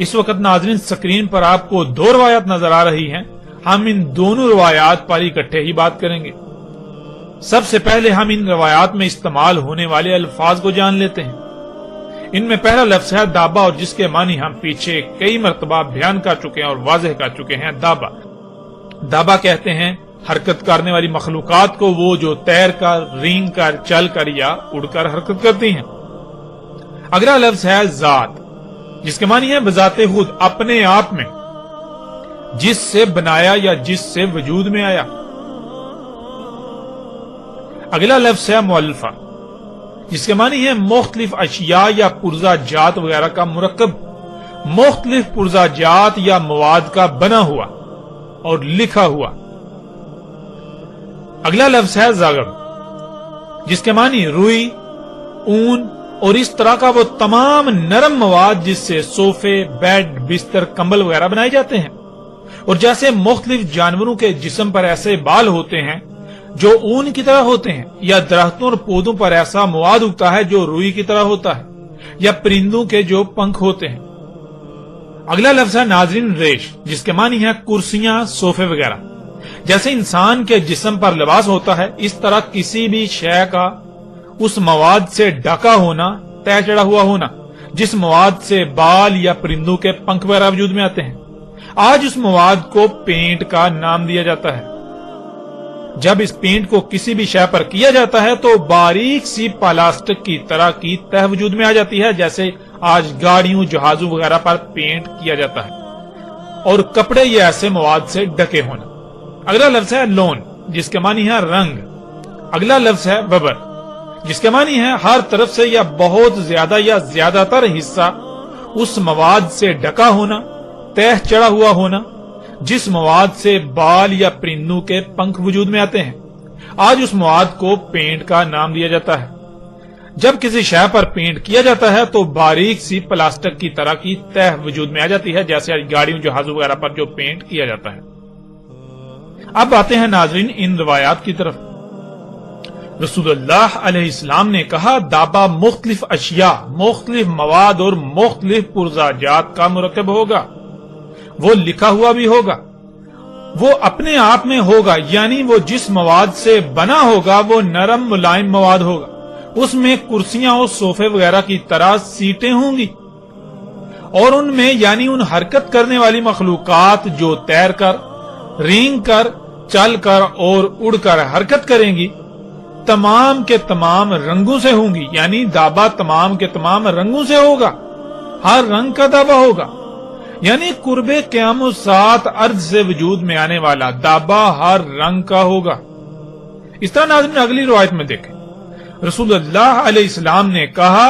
اس वक्त नाज़रीन स्क्रीन पर आपको दो रवायात नजर आ रही हैं। हम इन दोनों रवायात पर इकट्ठे ही बात करेंगे। सबसे पहले हम इन रवायात में इस्तेमाल होने वाले अल्फाज को जान लेते हैं। इनमें पहला लफ्ज है दाबा, और जिसके मानी हम पीछे कई मरतबा बयान कर चुके हैं और वाज़ेह कर चुके हैं। दाबा दाबा कहते हैं हरकत करने वाली मखलूकात को, वो जो तैर कर, रेंग कर, चल कर या उड़कर हरकत करती हैं। अगला लफ्ज है जात, जिसके मानी है बजाते खुद, अपने आप में, जिससे बनाया या जिससे वजूद में आया। अगला लफ्ज है मुअल्लफा, जिसके मानी है मुख्तलिफ अशिया या पुर्जा जात वगैरह का मुरक्कब, मुख्तलिफ पुर्जा जात या मवाद का बना हुआ और लिखा हुआ। अगला लफ्ज है जागड़, जिसके मानी रुई, ऊन और इस तरह का वो तमाम नरम मवाद जिससे सोफे, बेड, बिस्तर, कंबल वगैरह बनाए जाते हैं। और जैसे मुख्तलिफ जानवरों के जिस्म पर ऐसे बाल होते हैं जो ऊन की तरह होते हैं, या दरख्तों और पौधों पर ऐसा मवाद उगता है जो रुई की तरह होता है, या परिंदों के जो पंख होते हैं। अगला लफ्ज है नाज़रीन रेश, जिसके मानी है कुर्सियां, सोफे वगैरह। जैसे इंसान के जिस्म पर लिबास होता है, इस तरह किसी भी शय का उस मवाद से ढका होना, तय चढ़ा हुआ होना, जिस मवाद से बाल या परिंदों के पंख वगैरह वजूद में आते हैं। आज उस मवाद को पेंट का नाम दिया जाता है। जब इस पेंट को किसी भी शय पर किया जाता है तो बारीक सी प्लास्टिक की तरह की तह वजूद में आ जाती है, जैसे आज गाड़ियों, जहाजों वगैरह पर पेंट किया जाता है। और कपड़े ये ऐसे मवाद से ढके होना। अगला लफ्ज है लोन, जिसके मानी है रंग। अगला लफ्ज है वबर, जिसके मानी है हर तरफ से या बहुत ज्यादा या ज्यादातर हिस्सा उस मवाद से ढका होना, तह चढ़ा हुआ होना, जिस मवाद से बाल या परिंदों के पंख वजूद में आते हैं। आज उस मवाद को पेंट का नाम दिया जाता है। जब किसी शय पर पेंट किया जाता है तो बारीक सी प्लास्टिक की तरह की तह वजूद में आ जाती है, जैसे आज गाड़ियों, जहाजों वगैरह पर जो पेंट किया जाता है। अब आते हैं नाज़रीन इन रवायात की तरफ। रसूलुल्लाह अलैहिस्सलाम ने कहा दाबा मुख्तलिफ अशिया, मुख्तलिफ मवाद और मुख्तलिफ पुर्जाजात का मुरक्कब होगा। वो लिखा हुआ भी होगा, वो अपने आप में होगा, यानी वो जिस मवाद से बना होगा वो नरम मुलायम मवाद होगा। उसमें कुर्सियां और सोफे वगैरह की तरह सीटें होंगी, और उनमें यानी उन हरकत करने वाली मखलूकात जो तैर कर, रेंग कर, चल कर और उड़कर हरकत करेंगी, तमाम के तमाम रंगों से होंगी। यानी दाबा तमाम के तमाम रंगों से होगा, हर रंग का दाबा होगा। यानी कुर्बे क़यामत सात अर्ज से वजूद में आने वाला दाबा हर रंग का होगा। इस तरह नाज़रीन अगली रिवायत में देखें, रसूलुल्लाह अलैहिस्सलाम ने कहा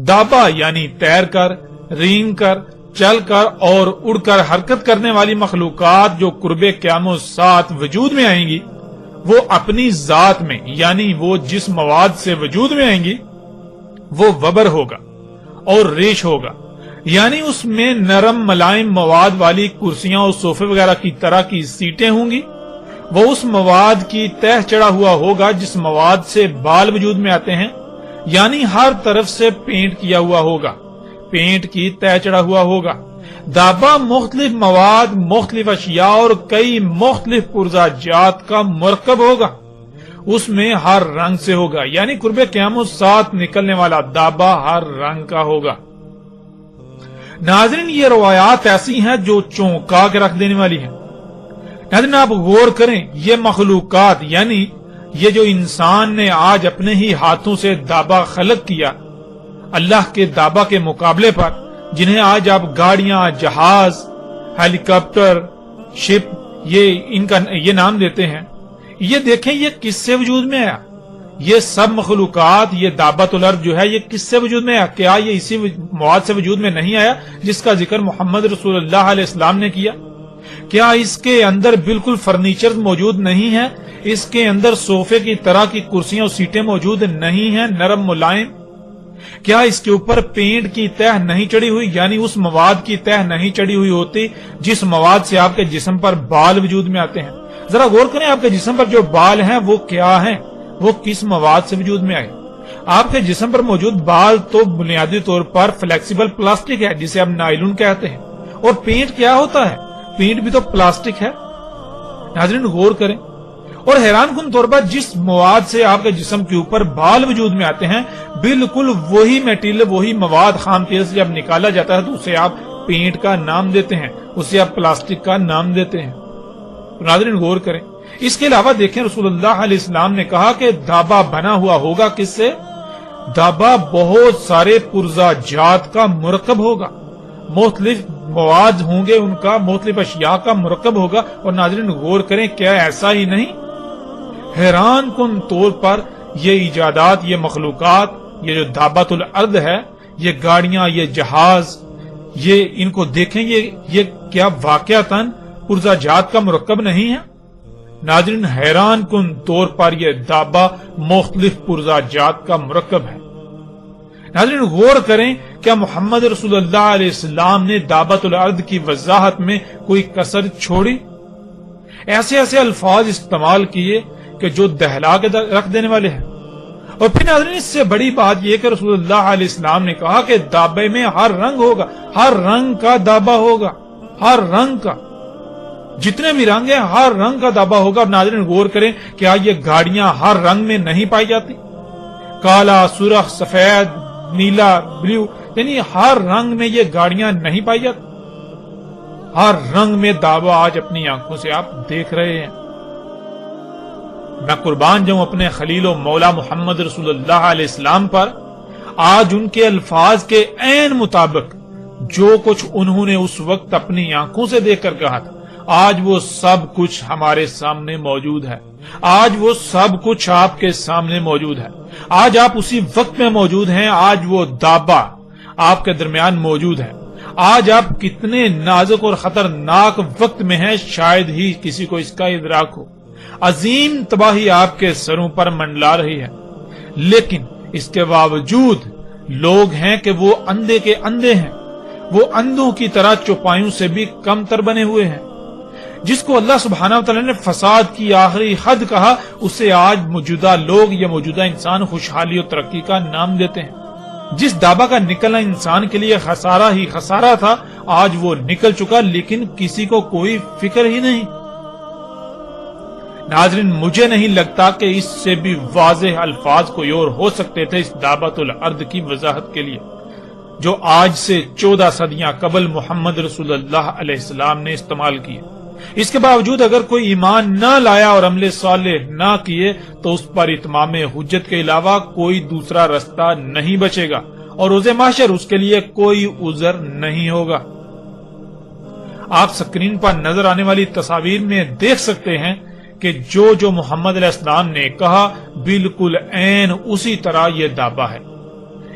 दाबा यानी तैर कर, रेंग कर, चल कर और उड़कर हरकत करने वाली मखलूकात जो कुर्बे क़यामत सात वजूद में आएंगी, वो अपनी जात में यानी वो जिस मवाद से वजूद में आएंगी वो वबर होगा और रेश होगा। यानी उसमें नरम मुलायम मवाद वाली कुर्सियां और सोफे वगैरह की तरह की सीटें होंगी। वो उस मवाद की तह चढ़ा हुआ होगा जिस मवाद से बाल वजूद में आते हैं, यानी हर तरफ से पेंट किया हुआ होगा, पेंट की तह चढ़ा हुआ होगा। दाबा मुख्तलिफ मवाद, मुख्तलिफ अशिया और कई मुख्तलिफ पुर्जाजात का मुरक्कब होगा। उसमें हर रंग से होगा, यानी कुर्बे क़यामत साथ निकलने वाला दाबा हर रंग का होगा। नाज़रीन ये रवायात ऐसी हैं जो चौंका के रख देने वाली हैं। नाज़रीन आप गौर करें, ये मखलूकात यानी ये जो इंसान ने आज अपने ही हाथों से दाबा खलक किया अल्लाह के दाबा के मुकाबले पर, जिन्हें आज आप गाड़ियां, जहाज, हेलीकॉप्टर, शिप ये नाम देते हैं, ये देखें ये किससे वजूद में आया। ये सब मखलूकात, ये दाबतुल अर्द जो है, ये किससे वजूद में आया? क्या ये इसी मवाद से वजूद में नहीं आया जिसका जिक्र मोहम्मद रसूलुल्लाह अलैहिस्सलाम ने किया? क्या इसके अंदर बिल्कुल फर्नीचर मौजूद नहीं है? इसके अंदर सोफे की तरह की कुर्सियां और सीटें मौजूद नहीं है, नरम मुलायम? क्या इसके ऊपर पेंट की तह नहीं चढ़ी हुई, यानी उस मवाद की तह नहीं चढ़ी हुई होती जिस मवाद से आपके जिस्म पर बाल वजूद में आते हैं? जरा गौर करें, आपके जिस्म पर जो बाल हैं वो क्या हैं, वो किस मवाद से वजूद में आए? आपके जिस्म पर मौजूद बाल तो बुनियादी तौर पर फ्लेक्सिबल प्लास्टिक है जिसे आप नायलॉन कहते हैं, اور पेंट क्या होता है? पेंट भी तो प्लास्टिक है। नाज़रीन गौर करें, और हैरान कुन तौर पर जिस मवाद से आपके जिस्म के ऊपर बाल वजूद में आते हैं, बिल्कुल वही मटेरियल, वही मवाद खाम तेल से जब निकाला जाता है तो उसे आप पेंट का नाम देते हैं, उसे आप प्लास्टिक का नाम देते हैं। तो नाज़रीन गौर करें। इसके अलावा देखें, रसूलुल्लाह अलैहिस्सलाम ने कहा कि दाबा बना हुआ होगा किससे? दाबा बहुत सारे पुरजा जात का मुरक्कब होगा, मुख्तलिफ मवाद होंगे, उनका मुख्तलिफ अशिया का मुरक्कब होगा। और नाज़रीन गौर करें, क्या ऐसा ही नहीं, हैरान कुन तौर पर ये इजादात, ये मखलूकात, ये जो दाबातुल अर्द है, ये गाड़ियां, ये जहाज, ये इनको देखें, ये क्या वाकयातन पुरजा जात का मुरक्कब नहीं है? नाज़रीन हैरान कुन तौर पर यह दाबा मुख्तलिफ पुरजा जात का मुरक्कब है। नाज़रीन गौर करें, क्या मोहम्मद रसूलुल्लाह अलैहिस्सलाम ने दाबातुल अर्द की वजाहत में कोई कसर छोड़ी? ऐसे ऐसे अल्फाज इस्तेमाल किए कि जो दहला के रख देने वाले हैं। और फिर नाज़रीन इससे बड़ी बात यह कि रसूलुल्लाह अलैहिस्सलाम ने कहा कि दाबे में हर रंग होगा, हर रंग का दाबा होगा, हर रंग का, जितने भी रंग हैं हर रंग का दाबा होगा। और नाज़रीन गौर करें, क्या ये गाड़ियां हर रंग में नहीं पाई जाती? काला, सुरख, सफेद, नीला, ब्लू, यानी हर रंग में ये गाड़ियां नहीं पाई जाती। हर रंग में दाबा आज अपनी आंखों से आप देख रहे हैं। मैं कुर्बान जाऊं अपने खलील और मौला मोहम्मद रसूलुल्लाह अलैहिस्सलाम पर, आज उनके अल्फाज के ऐन मुताबिक जो कुछ उन्होंने उस वक्त अपनी आंखों से देखकर कहा था, आज वो सब कुछ हमारे सामने मौजूद है। आज वो सब कुछ आपके सामने मौजूद है। आज आप उसी वक्त में मौजूद हैं। आज वो दाबा आपके दरमियान मौजूद है। आज आप कितने नाजुक और खतरनाक वक्त में हैं, शायद ही किसी को इसका इदराक हो। अजीम तबाही आपके सरों पर मंडला रही है, लेकिन इसके बावजूद लोग हैं कि वो अंधे के अंधे हैं। वो अंधों की तरह चौपाइयों से भी कमतर बने हुए हैं। जिसको अल्लाह सुब्हानहू व तआला ने फसाद की आखिरी हद कहा, उसे आज मौजूदा लोग या मौजूदा इंसान खुशहाली और तरक्की का नाम देते हैं। जिस दाबा का निकलना इंसान के लिए खसारा ही खसारा था, आज वो निकल चुका, लेकिन किसी को कोई फिक्र ही नहीं। नाज़रीन मुझे नहीं लगता कि इससे भी वाज़ेह अल्फाज कोई और हो सकते थे इस दाबातुल अर्द की वजाहत के लिए, जो आज से 14 सदियां कबल मोहम्मद रसूलुल्लाह अलैहिस्सलाम ने इस्तेमाल किए। इसके बावजूद अगर कोई ईमान न लाया और अमले सालेह न किए तो उस पर इत्माम हुज्जत के अलावा कोई दूसरा रास्ता नहीं बचेगा और रोज़े महशर उसके लिए कोई उज़र नहीं होगा। आप स्क्रीन पर नजर आने वाली तस्वीर में देख सकते हैं कि जो मोहम्मद अलैहिस्सलाम ने कहा, बिल्कुल ऐन उसी तरह यह दाबा है।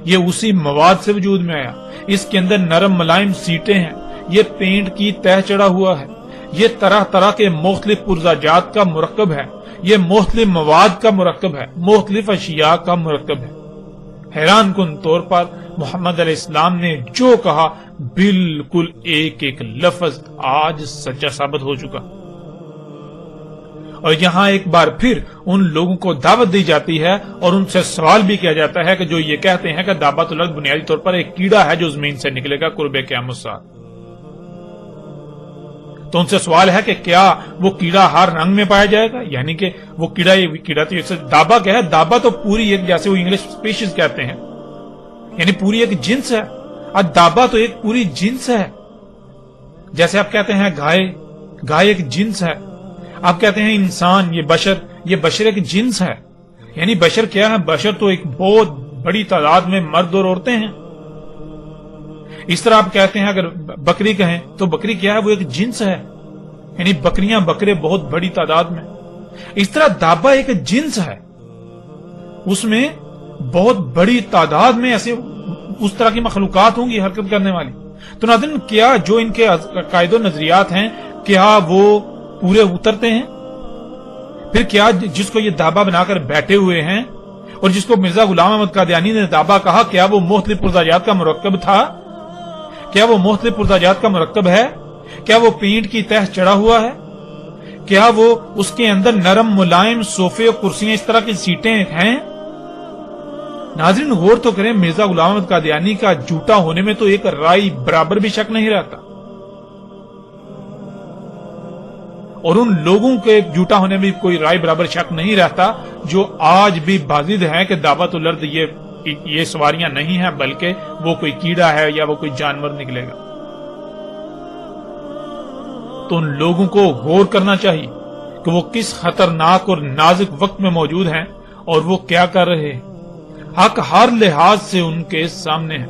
ये उसी मवाद से वजूद में आया। इसके अंदर नरम मुलायम सीटें हैं, ये पेंट की तह चढ़ा हुआ है, ये तरह तरह के मुख्तलिफ पुरजाजात का मुरक्कब है, ये मुख्तलिफ मवाद का मुरक्कब है, मुख्तलिफ अशिया का मुरक्कब है। हैरान कुन तौर पर मोहम्मद अलैहिस्सलाम ने जो कहा, बिल्कुल एक एक लफ्ज आज सच्चा साबित हो चुका। और यहां एक बार फिर उन लोगों को दावत दी जाती है और उनसे सवाल भी किया जाता है कि जो ये कहते हैं कि दाबातुल अर्द बुनियादी तौर पर एक कीड़ा है जो जमीन से निकलेगा कुर्बे क़यामत साथ। तो उनसे सवाल है कि क्या वो कीड़ा हर रंग में पाया जाएगा? यानी कि वो कीड़ा तो जैसे दाबा क्या है, दाबा तो पूरी एक, जैसे वो इंग्लिश स्पीशीज कहते हैं, यानी पूरी एक जिन्स है। और दाबा तो एक पूरी जिन्स है। जैसे आप कहते हैं गाय एक जिन्स है। आप कहते हैं इंसान, ये बशर एक जिन्स है। यानी बशर क्या है? बशर तो एक बहुत बड़ी तादाद में मर्द और औरतें हैं। इस तरह आप कहते हैं, अगर बकरी कहें तो बकरी क्या है? वो एक जिन्स है, यानी बकरियां बकरे बहुत बड़ी तादाद में। इस तरह दाबा एक जिन्स है, उसमें बहुत बड़ी तादाद में ऐसे उस तरह की मखलूकात होंगी हरकत करने वाली। तो नाज़रीन, क्या जो इनके कायदो नजरियात हैं, क्या वो पूरे उतरते हैं? फिर क्या जिसको ये दाबा बनाकर बैठे हुए हैं और जिसको मिर्जा गुलाम अहमद कादियानी ने दाबा कहा, क्या वो मुख्तलिफ पुरजाजात का मुरक्कब था? क्या वो मुख्तलिफ पुरजाजात का मुरक्कब है? क्या वो पेंट की तह चढ़ा हुआ है? क्या वो उसके अंदर नरम मुलायम सोफे और कुर्सियां, इस तरह की सीटें हैं? नाज़रीन गौर तो करें, मिर्जा गुलाम अहमद कादियानी का झूठा होने में तो एक राई बराबर भी शक नहीं रहता। اور ان لوگوں کے جھوٹا ہونے میں کوئی رائے برابر شک نہیں رہتا جو آج بھی بازد ہیں کہ دعوت الارض یہ سواریاں نہیں ہیں بلکہ وہ کوئی کیڑا ہے یا وہ کوئی جانور نکلے گا. تو ان لوگوں کو غور کرنا چاہیے کہ وہ کس خطرناک اور نازک وقت میں موجود ہیں اور وہ کیا کر رہے ہیں. حق ہر لحاظ سے ان کے سامنے ہے.